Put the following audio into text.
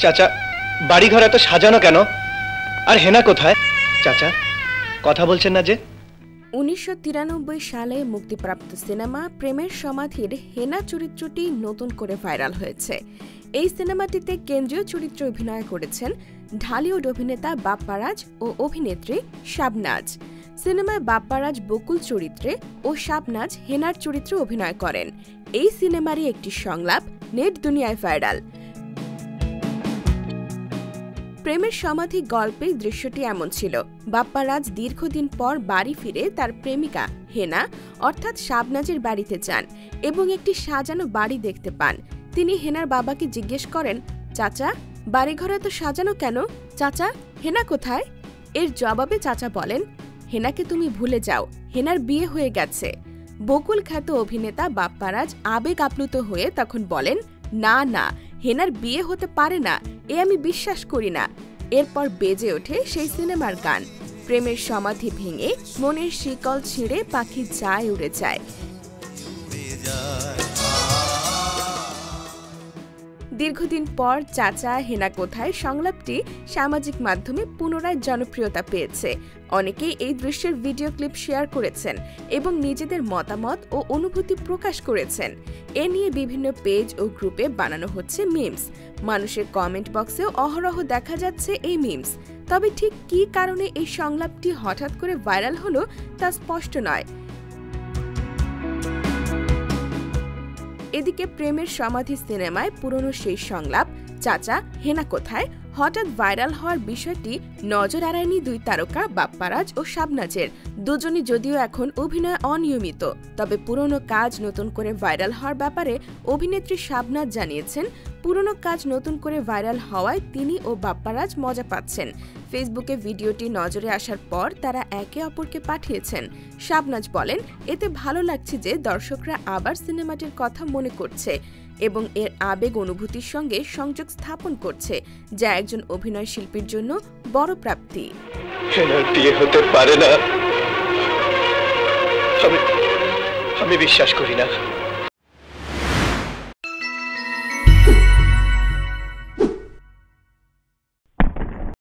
চাচা, বাড়িঘর এত সাজানো কেন? আর হেনা কোথায়? চাচা, কথা বলছেন না যে? 1993 সালে মুক্তিপ্রাপ্ত সিনেমা প্রেমের সমাধির হেনা চরিত্রটি নতুন করে ভাইরাল হয়েছে। এই সিনেমাটিতে কেন্দ্রীয় চরিত্রে অভিনয় করেছেন ঢালিউড অভিনেতা বাপ্পারাজ ও অভিনেত্রী শাবনাজ। সিনেমায় বাপ্পারাজ বকুল চরিত্রে ও শাবনাজ হেনার চরিত্রে অভিনয় করেন। এই সিনেমারই একটি সংলাপ নেট দুনিয়ায় ভাইরাল। প্রেমের সমাধি গল্পের দৃশ্যটি এমন ছিল। বাপ্পারাজ দীর্ঘদিন পর বাড়ি ফিরে তার প্রেমিকা হেনা অর্থাৎ শাবনাজের বাড়িতে যান এবং একটি সাজানো বাড়ি দেখতে পান। তিনি হেনার বাবাকে জিজ্ঞেস করেন, চাচা, বাড়িঘর এত সাজানো কেন? চাচা, হেনা কোথায়? এর জবাবে চাচা বলেন, হেনাকে তুমি ভুলে যাও, হেনার বিয়ে হয়ে গেছে। বকুল খ্যাত অভিনেতা বাপ্পারাজ আবেগ আপ্লুত হয়ে তখন বলেন, না না, হেনার বিয়ে হতে পারে না, এ আমি বিশ্বাস করি না। এরপর বেজে ওঠে সেই সিনেমার গান। প্রেমের সমাধি ভেঙে মনের শিকল ছিঁড়ে পাখি যায় উড়ে যায়। দীর্ঘদিন পর চাচা হেনা কোথায় সংলাপটি সামাজিক মাধ্যমে পুনরায় জনপ্রিয়তা পেয়েছে। অনেকেই এই দৃশ্যের ভিডিও ক্লিপ শেয়ার করেছেন এবং নিজেদের মতামত ও অনুভূতি প্রকাশ করেছেন। এ নিয়ে বিভিন্ন পেজ ও গ্রুপে বানানো হচ্ছে মিমস। মানুষের কমেন্ট বক্সেও অহরহ দেখা যাচ্ছে এই মিমস। তবে ঠিক কী কারণে এই সংলাপটি হঠাৎ করে ভাইরাল হলো তা স্পষ্ট নয়। এদিকে প্রেমের সমাধি সিনেমায় পুরনো সেই সংলাপ চাচা হেনা কোথায় হঠাৎ ভাইরাল হওয়ার বিষয়টি নজর এড়ায়নি দুই তারকা বাপ্পারাজ ও শাবনাজের। দুজনই যদিও এখন অভিনয় অনিয়মিত, তবে পুরনো কাজ নতুন করে ভাইরাল হওয়ার ব্যাপারে অভিনেত্রী শাবনাজ জানিয়েছেন, পুরনো কাজ নতুন করে ভাইরাল হওয়ায় তিনি ও বাপ্পারাজ মজা পাচ্ছেন। ফেসবুকে ভিডিওটি নজরে আসার পর তারা একে অপরকে পাঠিয়েছেন। শাবনাজ বলেন, এতে ভালো লাগছে যে দর্শকরা আবার সিনেমাটির কথা মনে করছে এবং এর আবেগ অনুভূতির সঙ্গে সংযোগ স্থাপন করছে, যা একজন অভিনয় শিল্পীর জন্য বড় প্রাপ্তি। হেনার বিয়ে হতে পারে না, আমি বিশ্বাস করি না।